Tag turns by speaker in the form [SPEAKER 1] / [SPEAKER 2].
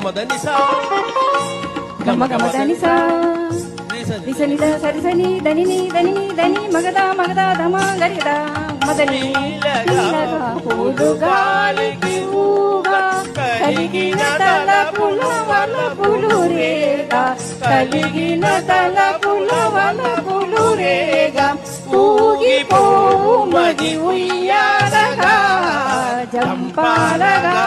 [SPEAKER 1] మదనిసా
[SPEAKER 2] గమ గమ దనిసా రిసని ద సరిసని దని ని దని ని దని మగద మగద దమ గరిద మదని నీలగా పూలుగాలికి ఊగా కలిగిన తలపుల వలపులు రేగా కలిగిన తలపుల వలపులు రేగా ఊగిపోవు మది ఉయ్యాలగా జంపాలగా